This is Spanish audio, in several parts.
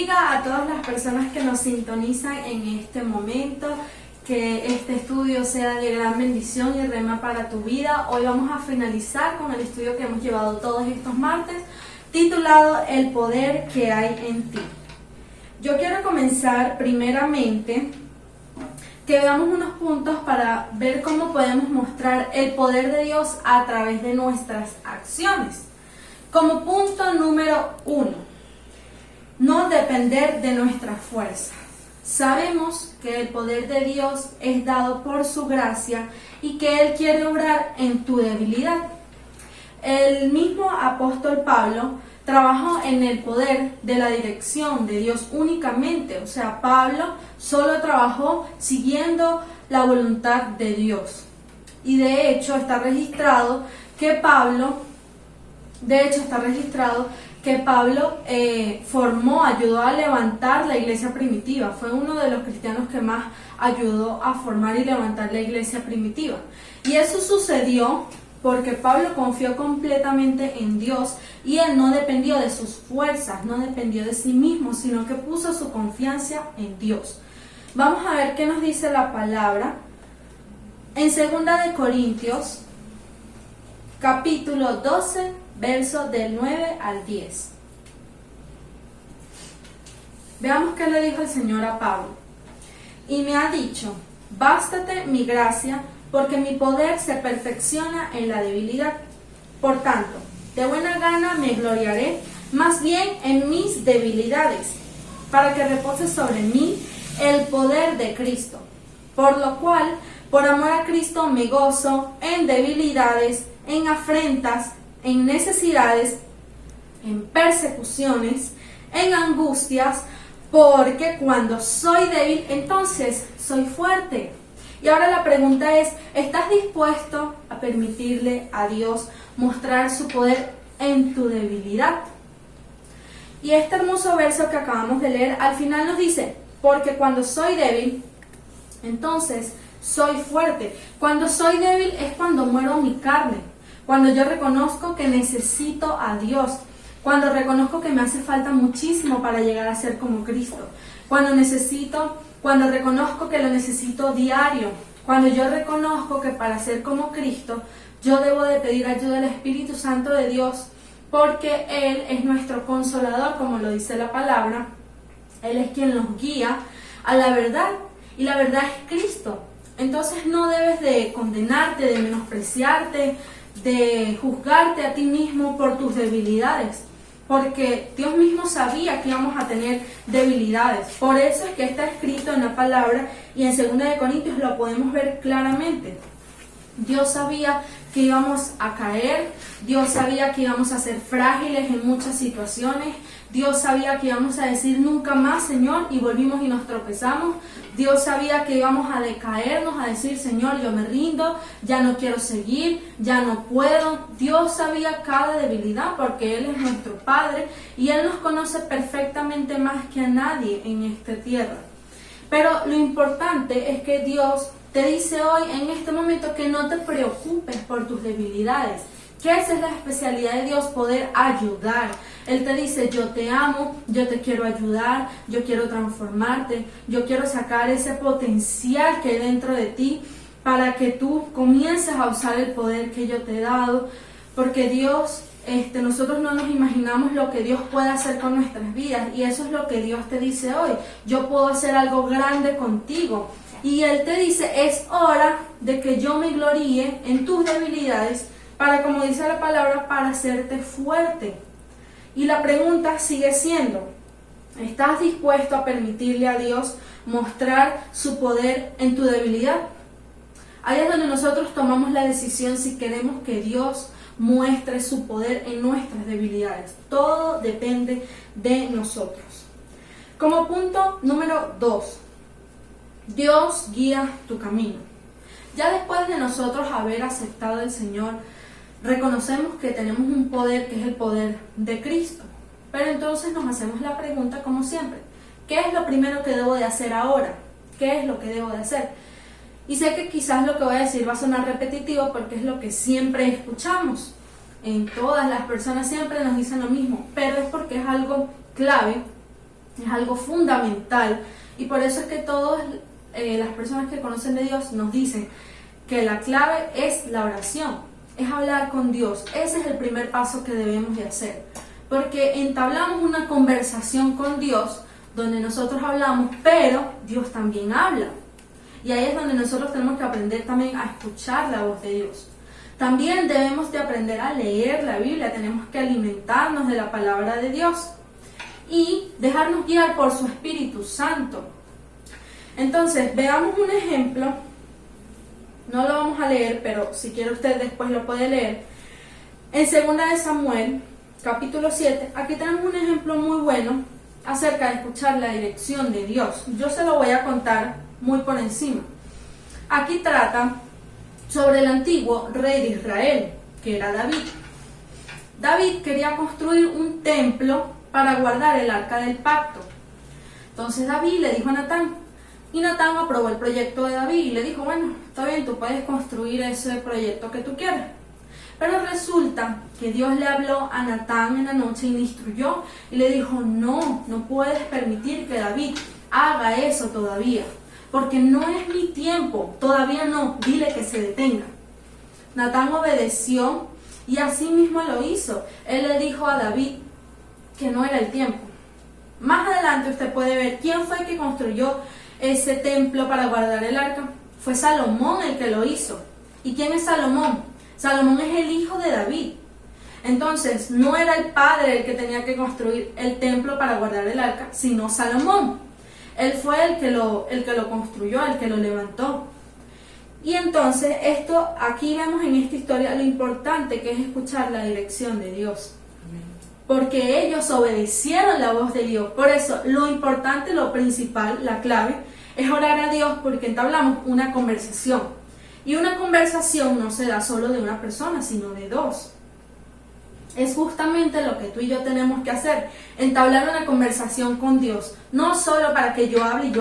bendiga a todas las personas que nos sintonizan en este momento, que este estudio sea de gran bendición y rema para tu vida. Hoy vamos a finalizar con el estudio que hemos llevado todos estos martes, titulado El poder que hay en ti. Yo quiero comenzar primeramente que veamos unos puntos para ver cómo podemos mostrar el poder de Dios a través de nuestras acciones. Como punto número 1, no depender de nuestras fuerzas. Sabemos que el poder de Dios es dado por su gracia y que Él quiere obrar en tu debilidad. El mismo apóstol Pablo trabajó en el poder de la dirección de Dios únicamente. O sea, Pablo solo trabajó siguiendo la voluntad de Dios. Y de hecho está registrado que Pablo ayudó a levantar la iglesia primitiva. Fue uno de los cristianos que más ayudó a formar y levantar la iglesia primitiva. Y eso sucedió porque Pablo confió completamente en Dios y él no dependió de sus fuerzas, no dependió de sí mismo, sino que puso su confianza en Dios. Vamos a ver qué nos dice la palabra en 2 de Corintios, capítulo 12, verso del 9 al 10. Veamos qué le dijo el Señor a Pablo. Y me ha dicho, bástate mi gracia, porque mi poder se perfecciona en la debilidad. Por tanto, de buena gana me gloriaré, más bien en mis debilidades, para que repose sobre mí el poder de Cristo. Por lo cual, por amor a Cristo me gozo en debilidades, en afrentas, en necesidades, en persecuciones, en angustias, porque cuando soy débil, entonces soy fuerte. Y ahora la pregunta es, ¿estás dispuesto a permitirle a Dios mostrar su poder en tu debilidad? Y este hermoso verso que acabamos de leer, al final nos dice, porque cuando soy débil, entonces soy fuerte. Cuando soy débil es cuando muero mi carne, cuando yo reconozco que necesito a Dios, cuando reconozco que me hace falta muchísimo para llegar a ser como Cristo, cuando reconozco que lo necesito diario, cuando yo reconozco que para ser como Cristo, yo debo de pedir ayuda al Espíritu Santo de Dios, porque Él es nuestro consolador, como lo dice la palabra. Él es quien nos guía a la verdad, y la verdad es Cristo. Entonces no debes de condenarte, de menospreciarte, de juzgarte a ti mismo por tus debilidades, porque Dios mismo sabía que íbamos a tener debilidades. Por eso es que está escrito en la palabra, y en 2 de Corintios lo podemos ver claramente. Dios sabía que íbamos a caer, Dios sabía que íbamos a ser frágiles en muchas situaciones, Dios sabía que íbamos a decir nunca más, Señor, y volvimos y nos tropezamos. Dios sabía que íbamos a decaernos, a decir, Señor, yo me rindo, ya no quiero seguir, ya no puedo. Dios sabía cada debilidad porque Él es nuestro Padre y Él nos conoce perfectamente más que a nadie en esta tierra. Pero lo importante es que Dios te dice hoy, en este momento, que no te preocupes por tus debilidades, que esa es la especialidad de Dios, poder ayudar. Él te dice, yo te amo, yo te quiero ayudar, yo quiero transformarte, yo quiero sacar ese potencial que hay dentro de ti para que tú comiences a usar el poder que yo te he dado, porque Dios, nosotros no nos imaginamos lo que Dios puede hacer con nuestras vidas, y eso es lo que Dios te dice hoy. Yo puedo hacer algo grande contigo. Y Él te dice, es hora de que yo me gloríe en tus debilidades, para, como dice la palabra, para hacerte fuerte. Y la pregunta sigue siendo, ¿estás dispuesto a permitirle a Dios mostrar su poder en tu debilidad? Ahí es donde nosotros tomamos la decisión si queremos que Dios muestre su poder en nuestras debilidades. Todo depende de nosotros. Como punto número 2, Dios guía tu camino. Ya después de nosotros haber aceptado al Señor, reconocemos que tenemos un poder que es el poder de Cristo. Pero entonces nos hacemos la pregunta, como siempre, ¿qué es lo primero que debo de hacer ahora? ¿Qué es lo que debo de hacer? Y sé que quizás lo que voy a decir va a sonar repetitivo porque es lo que siempre escuchamos. En todas las personas siempre nos dicen lo mismo, pero es porque es algo clave Es algo fundamental y por eso es que todas las personas que conocen de Dios nos dicen que la clave es la oración, es hablar con Dios. Ese es el primer paso que debemos de hacer, porque entablamos una conversación con Dios donde nosotros hablamos, pero Dios también habla. Y ahí es donde nosotros tenemos que aprender también a escuchar la voz de Dios. También debemos de aprender a leer la Biblia, tenemos que alimentarnos de la palabra de Dios y dejarnos guiar por su Espíritu Santo. Entonces, veamos un ejemplo. No lo vamos a leer, pero si quiere usted después lo puede leer. En 2 de Samuel, capítulo 7, aquí tenemos un ejemplo muy bueno acerca de escuchar la dirección de Dios. Yo se lo voy a contar muy por encima. Aquí trata sobre el antiguo rey de Israel, que era David. David quería construir un templo para guardar el arca del pacto. Entonces David le dijo a Natán, y Natán aprobó el proyecto de David y le dijo, bueno, está bien, tú puedes construir ese proyecto que tú quieras. Pero resulta que Dios le habló a Natán en la noche y le instruyó y le dijo, no puedes permitir que David haga eso todavía, porque no es mi tiempo, todavía no, dile que se detenga. Natán obedeció y así mismo lo hizo. Él le dijo a David que no era el tiempo. Más adelante usted puede ver quién fue el que construyó ese templo para guardar el arca. Fue Salomón el que lo hizo. ¿Y quién es Salomón? Salomón es el hijo de David. Entonces, no era el padre el que tenía que construir el templo para guardar el arca, sino Salomón. Él fue el que lo construyó, el que lo levantó. Y entonces, aquí vemos en esta historia lo importante que es escuchar la dirección de Dios. Porque ellos obedecieron la voz de Dios. Por eso, lo importante, lo principal, la clave, es orar a Dios porque entablamos una conversación. Y una conversación no se da solo de una persona, sino de dos. Es justamente lo que tú y yo tenemos que hacer, entablar una conversación con Dios. No solo para que yo hable,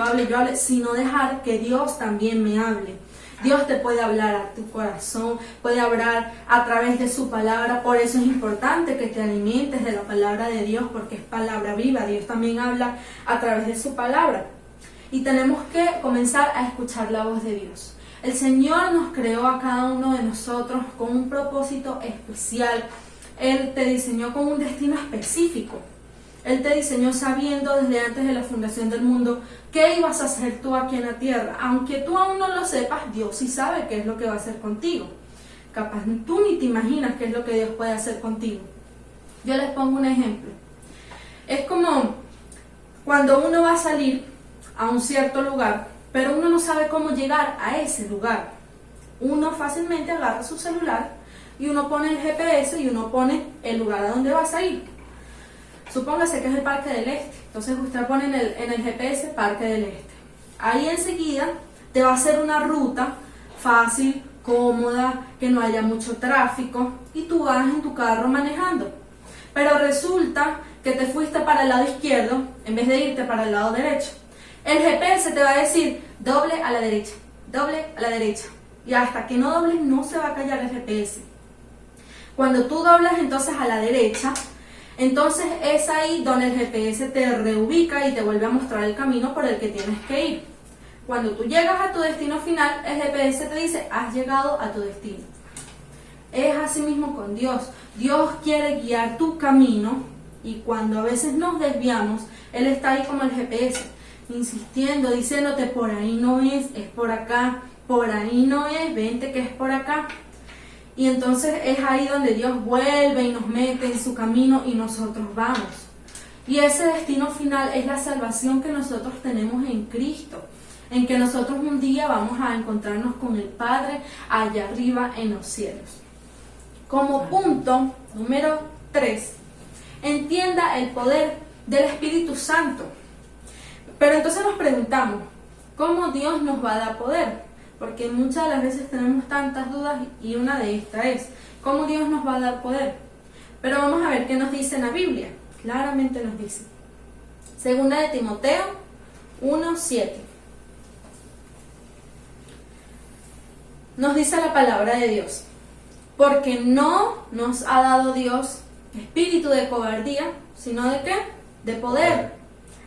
sino dejar que Dios también me hable. Dios te puede hablar a tu corazón, puede hablar a través de su palabra. Por eso es importante que te alimentes de la palabra de Dios, porque es palabra viva. Dios también habla a través de su palabra. Y tenemos que comenzar a escuchar la voz de Dios. El Señor nos creó a cada uno de nosotros con un propósito especial. Él te diseñó con un destino específico. Él te diseñó sabiendo desde antes de la fundación del mundo qué ibas a hacer tú aquí en la tierra. Aunque tú aún no lo sepas, Dios sí sabe qué es lo que va a hacer contigo. Capaz tú ni te imaginas qué es lo que Dios puede hacer contigo. Yo les pongo un ejemplo. Es como cuando uno va a salir a un cierto lugar, pero uno no sabe cómo llegar a ese lugar. Uno fácilmente agarra su celular y uno pone el GPS y uno pone el lugar a donde vas a ir. Supóngase que es el Parque del Este. Entonces usted pone en el GPS Parque del Este. Ahí enseguida te va a hacer una ruta fácil, cómoda, que no haya mucho tráfico y tú vas en tu carro manejando. Pero resulta que te fuiste para el lado izquierdo en vez de irte para el lado derecho. El GPS te va a decir doble a la derecha, doble a la derecha. Y hasta que no dobles no se va a callar el GPS. Cuando tú doblas entonces a la derecha, entonces es ahí donde el GPS te reubica y te vuelve a mostrar el camino por el que tienes que ir. Cuando tú llegas a tu destino final, el GPS te dice, has llegado a tu destino. Es así mismo con Dios. Dios quiere guiar tu camino y cuando a veces nos desviamos, Él está ahí como el GPS, insistiendo, diciéndote, por ahí no es por acá, por ahí no es, vente que es por acá. Y entonces es ahí donde Dios vuelve y nos mete en su camino y nosotros vamos. Y ese destino final es la salvación que nosotros tenemos en Cristo, en que nosotros un día vamos a encontrarnos con el Padre allá arriba en los cielos. Como punto número 3, entienda el poder del Espíritu Santo. Pero entonces nos preguntamos, ¿cómo Dios nos va a dar poder? Porque muchas de las veces tenemos tantas dudas y una de estas es, ¿cómo Dios nos va a dar poder? Pero vamos a ver qué nos dice en la Biblia. Claramente nos dice. 2 de Timoteo 1:7. Nos dice la palabra de Dios. Porque no nos ha dado Dios espíritu de cobardía, sino de ¿qué? De poder.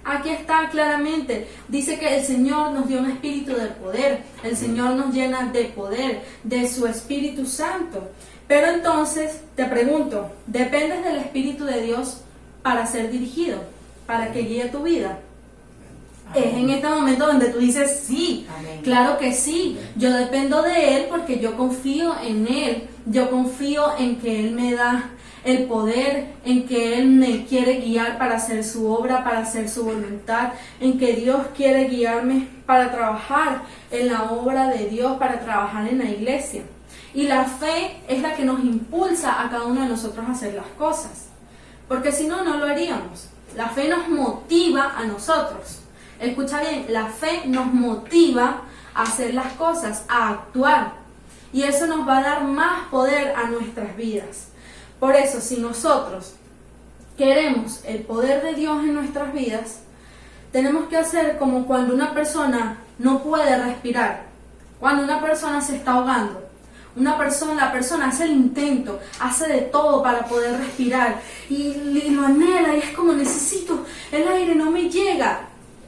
Aquí está claramente, dice que el Señor nos dio un espíritu de poder, el Señor nos llena de poder, de su Espíritu Santo. Pero entonces, te pregunto, ¿dependes del Espíritu de Dios para ser dirigido, para que guíe tu vida? Es en este momento donde tú dices, sí, Amén. Claro que sí, yo dependo de Él porque yo confío en Él, yo confío en que Él me da el poder, en que Él me quiere guiar para hacer su obra, para hacer su voluntad, en que Dios quiere guiarme para trabajar en la obra de Dios, para trabajar en la iglesia. Y la fe es la que nos impulsa a cada uno de nosotros a hacer las cosas, porque si no, no lo haríamos. La fe nos motiva a nosotros. Escucha bien, la fe nos motiva a hacer las cosas, a actuar. Y eso nos va a dar más poder a nuestras vidas. Por eso, si nosotros queremos el poder de Dios en nuestras vidas, tenemos que hacer como cuando una persona no puede respirar, cuando una persona se está ahogando. La persona hace el intento, hace de todo para poder respirar y lo anhela y es como necesito, el aire no me llega.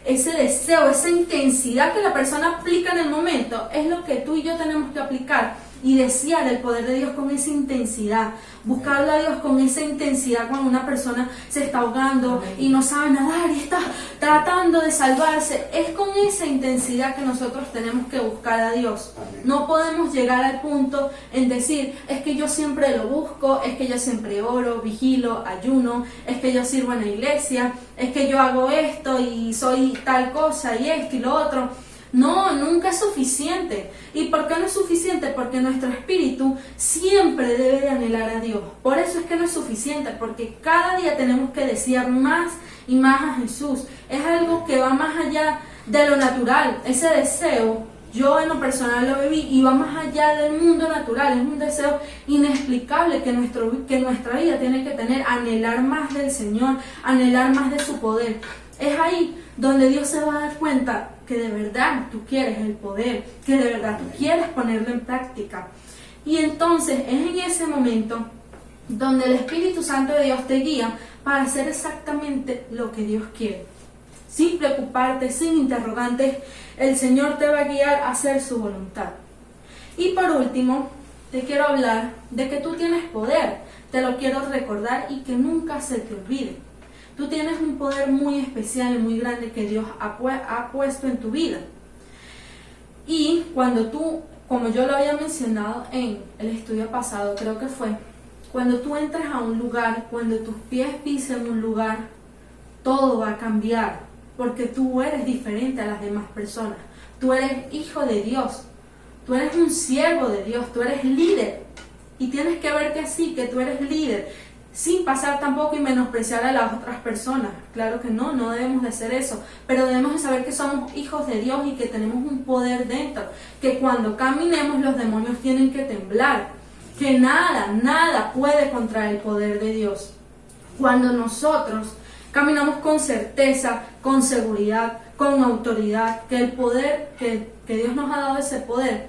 Ese deseo, esa intensidad que la persona aplica en el momento es lo que tú y yo tenemos que aplicar y desear el poder de Dios con esa intensidad, buscarle a Dios con esa intensidad cuando una persona se está ahogando y no sabe nadar y está tratando de salvarse. Es con esa intensidad que nosotros tenemos que buscar a Dios. No podemos llegar al punto en decir, es que yo siempre lo busco, es que yo siempre oro, vigilo, ayuno, es que yo sirvo en la iglesia, es que yo hago esto y soy tal cosa y esto y lo otro. No, nunca es suficiente. ¿Y por qué no es suficiente? Porque nuestro espíritu siempre debe de anhelar a Dios. Por eso es que no es suficiente, porque cada día tenemos que desear más y más a Jesús. Es algo que va más allá de lo natural. Ese deseo, yo en lo personal lo viví y va más allá del mundo natural. Es un deseo inexplicable que nuestra vida tiene que tener, anhelar más del Señor, anhelar más de su poder. Es ahí donde Dios se va a dar cuenta que de verdad tú quieres el poder, que de verdad tú quieres ponerlo en práctica. Y entonces es en ese momento donde el Espíritu Santo de Dios te guía para hacer exactamente lo que Dios quiere. Sin preocuparte, sin interrogantes, el Señor te va a guiar a hacer su voluntad. Y por último, te quiero hablar de que tú tienes poder. Te lo quiero recordar y que nunca se te olvide. Tú tienes un poder muy especial y muy grande que Dios ha puesto en tu vida. Y cuando tú, como yo lo había mencionado en el estudio pasado, creo que fue, cuando tú entras a un lugar, cuando tus pies pisen un lugar, todo va a cambiar, porque tú eres diferente a las demás personas. Tú eres hijo de Dios, tú eres un siervo de Dios, tú eres líder. Y tienes que ver que sí, que tú eres líder, sin pasar tampoco y menospreciar a las otras personas. Claro que no debemos de hacer eso, pero debemos de saber que somos hijos de Dios y que tenemos un poder dentro, que cuando caminemos los demonios tienen que temblar, que nada puede contra el poder de Dios. Cuando nosotros caminamos con certeza, con seguridad, con autoridad, que el poder, que Dios nos ha dado ese poder,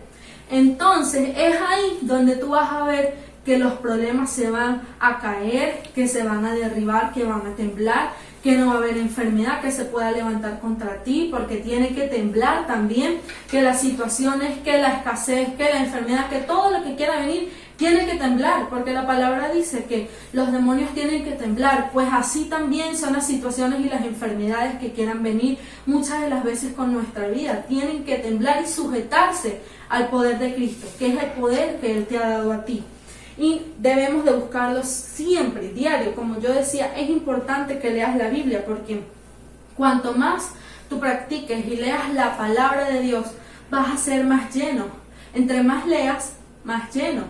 entonces es ahí donde tú vas a ver que los problemas se van a caer, que se van a derribar, que van a temblar, que no va a haber enfermedad que se pueda levantar contra ti, porque tiene que temblar también, que las situaciones, que la escasez, que la enfermedad, que todo lo que quiera venir, tiene que temblar, porque la palabra dice que los demonios tienen que temblar, pues así también son las situaciones y las enfermedades que quieran venir muchas de las veces con nuestra vida, tienen que temblar y sujetarse al poder de Cristo, que es el poder que Él te ha dado a ti. Y debemos de buscarlo siempre, diario. Como yo decía, es importante que leas la Biblia, porque cuanto más tú practiques y leas la palabra de Dios, vas a ser más lleno. Entre más leas, más lleno.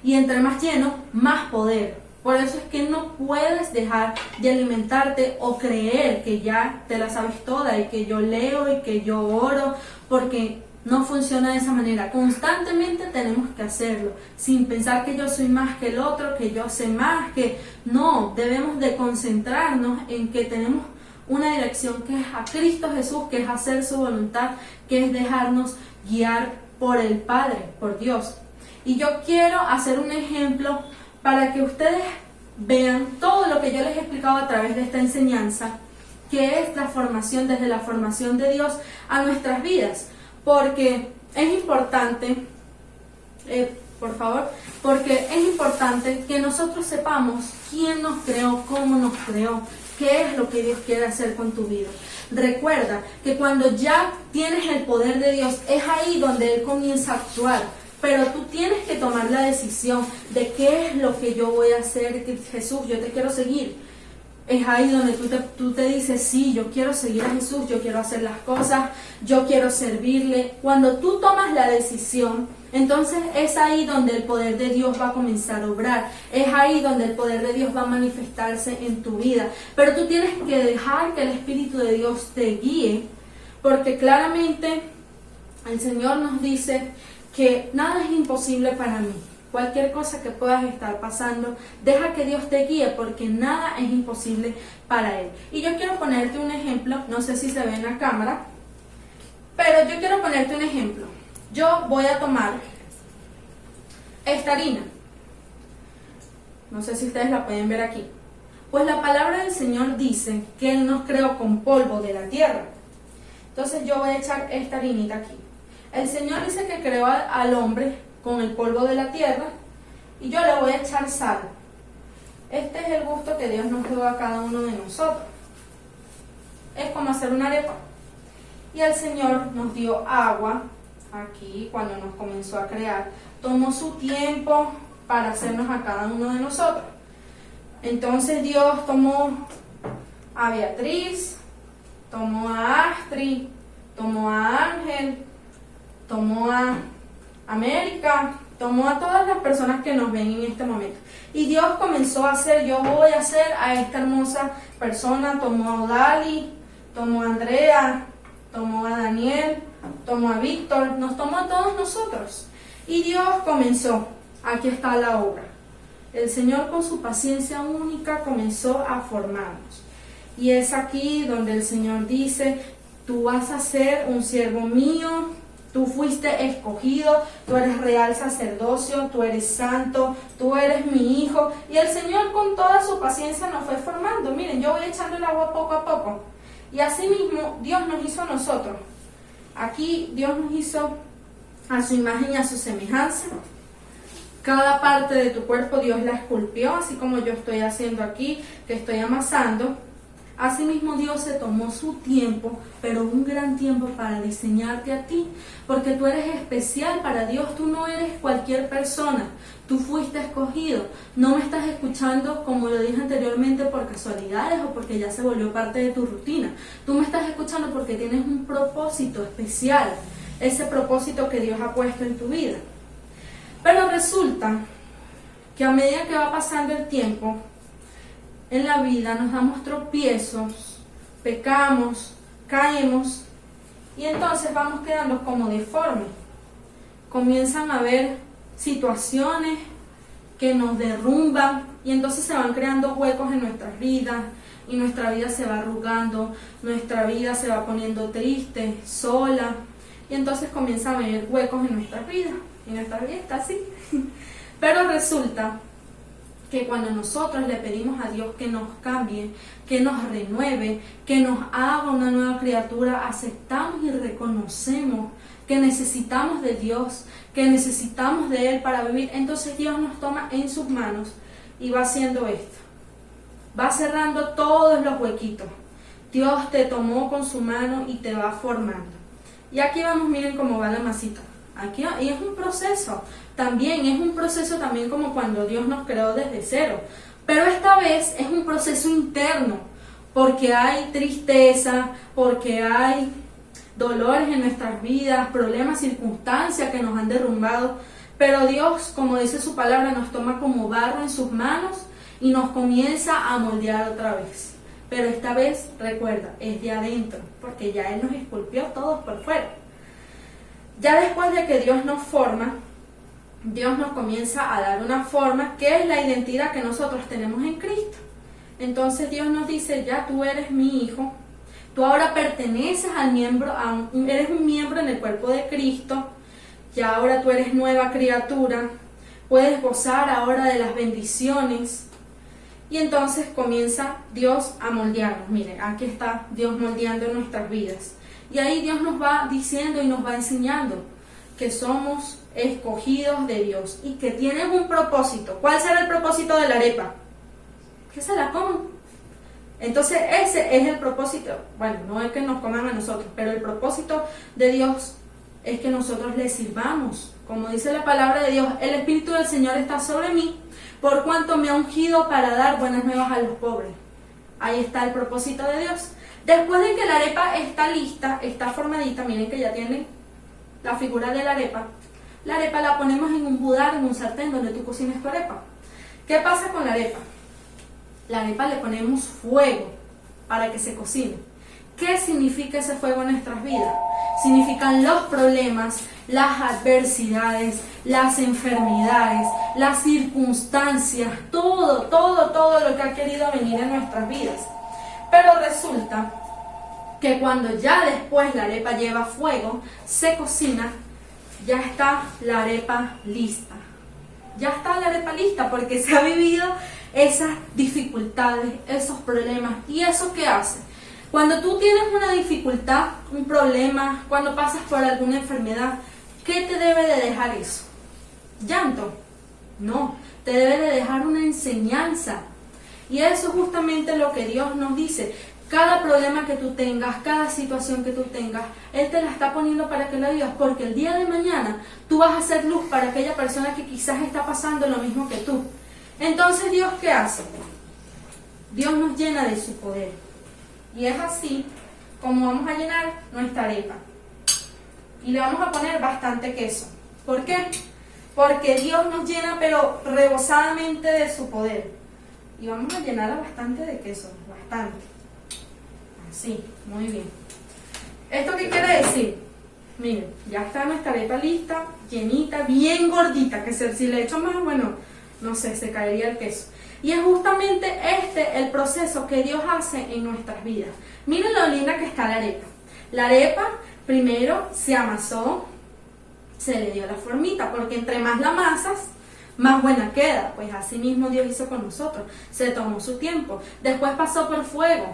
Y entre más lleno, más poder. Por eso es que no puedes dejar de alimentarte o creer que ya te la sabes toda y que yo leo y que yo oro, porque no funciona de esa manera. Constantemente tenemos que hacerlo, sin pensar que yo soy más que el otro, que yo sé más, que no, debemos de concentrarnos en que tenemos una dirección que es a Cristo Jesús, que es hacer su voluntad, que es dejarnos guiar por el Padre, por Dios. Y yo quiero hacer un ejemplo para que ustedes vean todo lo que yo les he explicado a través de esta enseñanza, qué es la formación desde la formación de Dios a nuestras vidas. Porque es importante, por favor, porque es importante que nosotros sepamos quién nos creó, cómo nos creó, qué es lo que Dios quiere hacer con tu vida. Recuerda que cuando ya tienes el poder de Dios, es ahí donde Él comienza a actuar. Pero tú tienes que tomar la decisión de qué es lo que yo voy a hacer. Jesús, yo te quiero seguir. Es ahí donde tú te dices, sí, yo quiero seguir a Jesús, yo quiero hacer las cosas, yo quiero servirle. Cuando tú tomas la decisión, entonces es ahí donde el poder de Dios va a comenzar a obrar. Es ahí donde el poder de Dios va a manifestarse en tu vida. Pero tú tienes que dejar que el Espíritu de Dios te guíe, porque claramente el Señor nos dice que nada es imposible para mí. Cualquier cosa que puedas estar pasando, deja que Dios te guíe, porque nada es imposible para Él. Y yo quiero ponerte un ejemplo, no sé si se ve en la cámara, pero yo quiero ponerte un ejemplo. Yo voy a tomar esta harina. No sé si ustedes la pueden ver aquí. Pues la palabra del Señor dice que Él nos creó con polvo de la tierra. Entonces yo voy a echar esta harinita aquí. El Señor dice que creó al hombre con el polvo de la tierra y yo le voy a echar sal. Este es el gusto que Dios nos dio a cada uno de nosotros. Es como hacer una arepa. Y el Señor nos dio agua aquí cuando nos comenzó a crear. Tomó su tiempo para hacernos a cada uno de nosotros. Entonces Dios tomó a Beatriz, tomó a Astrid, tomó a Ángel, tomó a América, tomó a todas las personas que nos ven en este momento. Y Dios comenzó a hacer, yo voy a hacer a esta hermosa persona. Tomó a Odali, tomó a Andrea, tomó a Daniel, tomó a Víctor, nos tomó a todos nosotros. Y Dios comenzó, aquí está la obra. El Señor con su paciencia única comenzó a formarnos. Y es aquí donde el Señor dice, tú vas a ser un siervo mío, tú fuiste escogido, tú eres real sacerdocio, tú eres santo, tú eres mi hijo. Y el Señor con toda su paciencia nos fue formando. Miren, yo voy echando el agua poco a poco. Y así mismo Dios nos hizo a nosotros. Aquí Dios nos hizo a su imagen y a su semejanza. Cada parte de tu cuerpo Dios la esculpió, así como yo estoy haciendo aquí, que estoy amasando. Asimismo Dios se tomó su tiempo, pero un gran tiempo para diseñarte a ti, porque tú eres especial para Dios, tú no eres cualquier persona, tú fuiste escogido. No me estás escuchando, como lo dije anteriormente, por casualidades o porque ya se volvió parte de tu rutina. Tú me estás escuchando porque tienes un propósito especial, ese propósito que Dios ha puesto en tu vida. Pero resulta que a medida que va pasando el tiempo, en la vida nos damos tropiezos, pecamos, caemos y entonces vamos quedando como deformes. Comienzan a haber situaciones que nos derrumban y entonces se van creando huecos en nuestras vidas y nuestra vida se va arrugando, nuestra vida se va poniendo triste, sola y entonces comienzan a haber huecos en nuestras vidas y nuestra vida está así. Pero resulta que cuando nosotros le pedimos a Dios que nos cambie, que nos renueve, que nos haga una nueva criatura, aceptamos y reconocemos que necesitamos de Dios, que necesitamos de Él para vivir, entonces Dios nos toma en sus manos y va haciendo esto. Va cerrando todos los huequitos. Dios te tomó con su mano y te va formando. Y aquí vamos, miren cómo va la masita. Aquí, y es un proceso, también como cuando Dios nos creó desde cero, pero esta vez es un proceso interno, porque hay tristeza, porque hay dolores en nuestras vidas, problemas, circunstancias que nos han derrumbado, pero Dios, como dice su palabra, nos toma como barro en sus manos y nos comienza a moldear otra vez, pero esta vez, recuerda, es de adentro, porque ya Él nos esculpió todos por fuera. Ya después de que Dios nos forma, Dios nos comienza a dar una forma que es la identidad que nosotros tenemos en Cristo. Entonces Dios nos dice, ya tú eres mi hijo, tú ahora perteneces eres un miembro en el cuerpo de Cristo, ya ahora tú eres nueva criatura, puedes gozar ahora de las bendiciones. Y entonces comienza Dios a moldearnos. Miren, aquí está Dios moldeando nuestras vidas. Y ahí Dios nos va diciendo y nos va enseñando que somos escogidos de Dios y que tienen un propósito. ¿Cuál será el propósito de la arepa? Que se la coman. Entonces ese es el propósito. Bueno, no es que nos coman a nosotros, pero el propósito de Dios es que nosotros le sirvamos. Como dice la palabra de Dios, el Espíritu del Señor está sobre mí, por cuanto me ha ungido para dar buenas nuevas a los pobres. Ahí está el propósito de Dios. Después de que la arepa está lista, está formadita, miren que ya tiene la figura de la arepa la ponemos en un budar, en un sartén donde tú cocinas tu arepa. ¿Qué pasa con la arepa? La arepa le ponemos fuego para que se cocine. ¿Qué significa ese fuego en nuestras vidas? Significan los problemas, las adversidades, las enfermedades, las circunstancias, todo lo que ha querido venir en nuestras vidas. Pero resulta que cuando ya después la arepa lleva fuego, se cocina, ya está la arepa lista. Ya está la arepa lista porque se ha vivido esas dificultades, esos problemas. ¿Y eso qué hace? Cuando tú tienes una dificultad, un problema, cuando pasas por alguna enfermedad, ¿qué te debe de dejar eso? ¿Llanto? No, te debe de dejar una enseñanza. Y eso es justamente lo que Dios nos dice. Cada problema que tú tengas, cada situación que tú tengas, Él te la está poniendo para que la vivas, porque el día de mañana tú vas a ser luz para aquella persona que quizás está pasando lo mismo que tú. Entonces, ¿Dios qué hace? Dios nos llena de su poder. Y es así como vamos a llenar nuestra arepa. Y le vamos a poner bastante queso. ¿Por qué? Porque Dios nos llena, pero rebosadamente de su poder. Y vamos a llenarla bastante de queso, bastante. Así, muy bien. ¿Esto qué quiere decir? Miren, ya está nuestra arepa lista, llenita, bien gordita, que si le echo más, bueno, no sé, se caería el queso. Y es justamente el proceso que Dios hace en nuestras vidas. Miren lo linda que está la arepa. La arepa primero se amasó, se le dio la formita, porque entre más la amasas, más buena queda. Pues así mismo Dios hizo con nosotros. Se tomó su tiempo. Después pasó por fuego.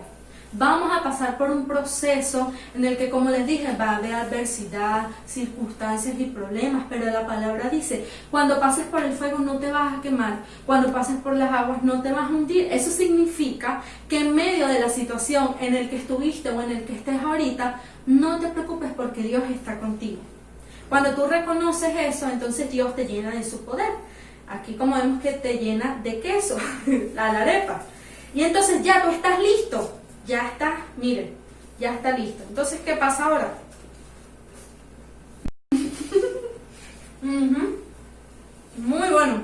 Vamos a pasar por un proceso en el que, como les dije, va a haber adversidad, circunstancias y problemas, pero la palabra dice, cuando pases por el fuego no te vas a quemar, cuando pases por las aguas no te vas a hundir. Eso significa que en medio de la situación en el que estuviste o en el que estés ahorita, no te preocupes porque Dios está contigo. Cuando tú reconoces eso, entonces Dios te llena de su poder. Aquí como vemos que te llena de queso, la arepa. Y entonces ya tú estás listo. Ya está, miren, ya está listo. Entonces, ¿qué pasa ahora? Muy bueno.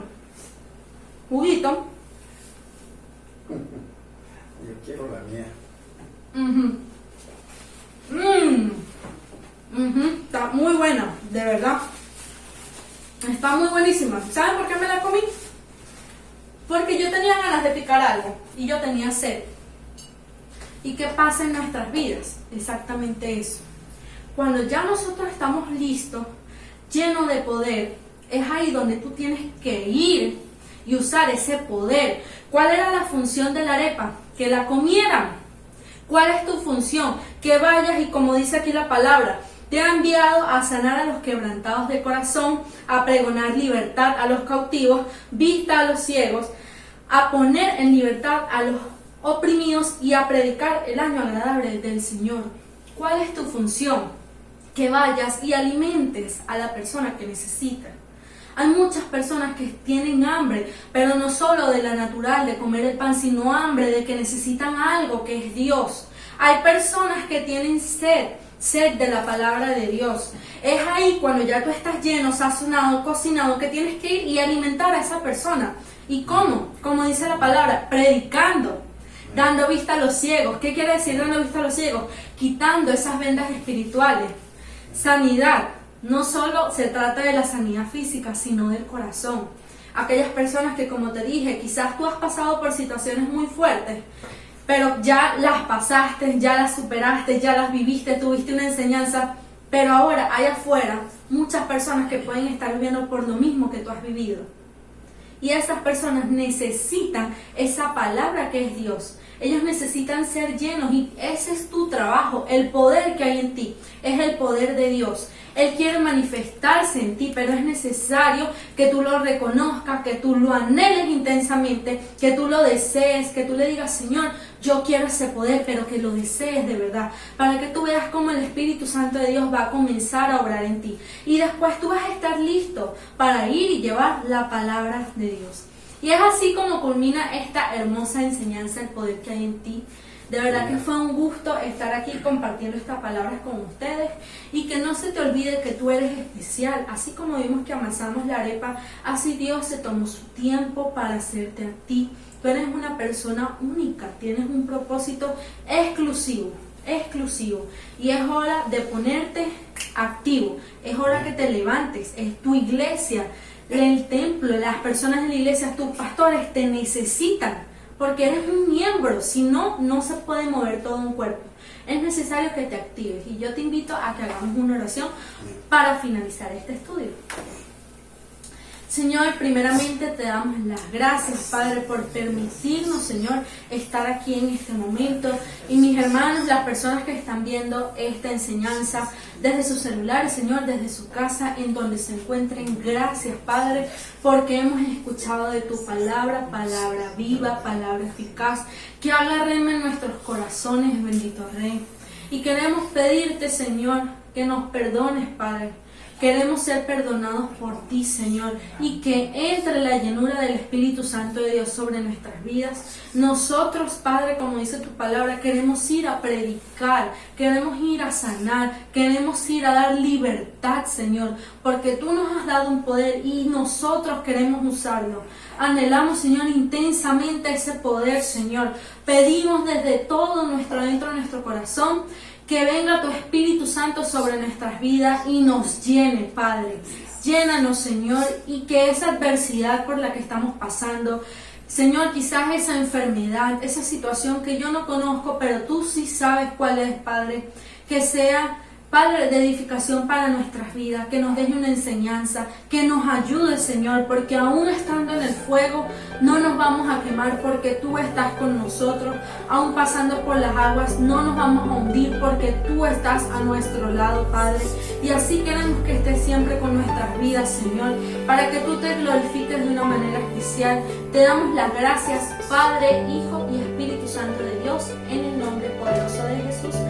Juguito. Yo quiero la mía. Está muy buena, de verdad. Está muy buenísima. ¿Saben por qué me la comí? Porque yo tenía ganas de picar algo y yo tenía sed. ¿Y qué pasa en nuestras vidas? Exactamente eso. Cuando ya nosotros estamos listos, llenos de poder, es ahí donde tú tienes que ir y usar ese poder. ¿Cuál era la función de la arepa? Que la comieran. ¿Cuál es tu función? Que vayas y, como dice aquí la palabra, te ha enviado a sanar a los quebrantados de corazón, a pregonar libertad a los cautivos, vista a los ciegos, a poner en libertad a los oprimidos y a predicar el año agradable del Señor. ¿Cuál es tu función? Que vayas y alimentes a la persona que necesita. Hay muchas personas que tienen hambre, pero no solo de la natural, de comer el pan, sino hambre de que necesitan algo que es Dios. Hay personas que tienen sed de la palabra de Dios. Es ahí cuando ya tú estás lleno, sazonado, cocinado, que tienes que ir y alimentar a esa persona. ¿Y cómo? Como dice la palabra, predicando. Dando vista a los ciegos. ¿Qué quiere decir dando vista a los ciegos? Quitando esas vendas espirituales. Sanidad. No solo se trata de la sanidad física, sino del corazón. Aquellas personas que, como te dije, quizás tú has pasado por situaciones muy fuertes, pero ya las pasaste, ya las superaste, ya las viviste, tuviste una enseñanza, pero ahora hay afuera muchas personas que pueden estar viviendo por lo mismo que tú has vivido. Y esas personas necesitan esa palabra que es Dios. Ellos necesitan ser llenos y ese es tu trabajo. El poder que hay en ti es el poder de Dios. Él quiere manifestarse en ti, pero es necesario que tú lo reconozcas, que tú lo anheles intensamente, que tú lo desees, que tú le digas, Señor, yo quiero ese poder, pero que lo desees de verdad, para que tú veas cómo el Espíritu Santo de Dios va a comenzar a obrar en ti. Y después tú vas a estar listo para ir y llevar la palabra de Dios. Y es así como culmina esta hermosa enseñanza, el poder que hay en ti. De verdad que fue un gusto estar aquí compartiendo estas palabras con ustedes y que no se te olvide que tú eres especial. Así como vimos que amasamos la arepa, así Dios se tomó su tiempo para hacerte a ti. Tú eres una persona única, tienes un propósito exclusivo y es hora de ponerte activo, es hora que te levantes, es tu iglesia, el templo, las personas en la iglesia, tus pastores te necesitan. Porque eres un miembro, si no, no se puede mover todo un cuerpo. Es necesario que te actives y yo te invito a que hagamos una oración para finalizar este estudio. Señor, primeramente te damos las gracias, Padre, por permitirnos, Señor, estar aquí en este momento. Y mis hermanos, las personas que están viendo esta enseñanza desde sus celulares, Señor, desde su casa, en donde se encuentren, gracias, Padre, porque hemos escuchado de tu palabra, palabra viva, palabra eficaz, que haga rema en nuestros corazones, bendito Rey. Y queremos pedirte, Señor, que nos perdones, Padre. Queremos ser perdonados por ti, Señor, y que entre la llenura del Espíritu Santo de Dios sobre nuestras vidas. Nosotros, Padre, como dice tu palabra, queremos ir a predicar, queremos ir a sanar, queremos ir a dar libertad, Señor, porque tú nos has dado un poder y nosotros queremos usarlo. Anhelamos, Señor, intensamente ese poder, Señor. Pedimos desde todo nuestro dentro de nuestro corazón que venga tu Espíritu Santo sobre nuestras vidas y nos llene, Padre. Llénanos, Señor, y que esa adversidad por la que estamos pasando, Señor, quizás esa enfermedad, esa situación que yo no conozco, pero tú sí sabes cuál es, Padre, que sea, Padre, de edificación para nuestras vidas, que nos deje una enseñanza, que nos ayude, Señor, porque aún estando en el fuego no nos vamos a quemar porque tú estás con nosotros, aún pasando por las aguas no nos vamos a hundir porque tú estás a nuestro lado, Padre, y así queremos que estés siempre con nuestras vidas, Señor, para que tú te glorifiques de una manera especial. Te damos las gracias, Padre, Hijo y Espíritu Santo de Dios, en el nombre poderoso de Jesús.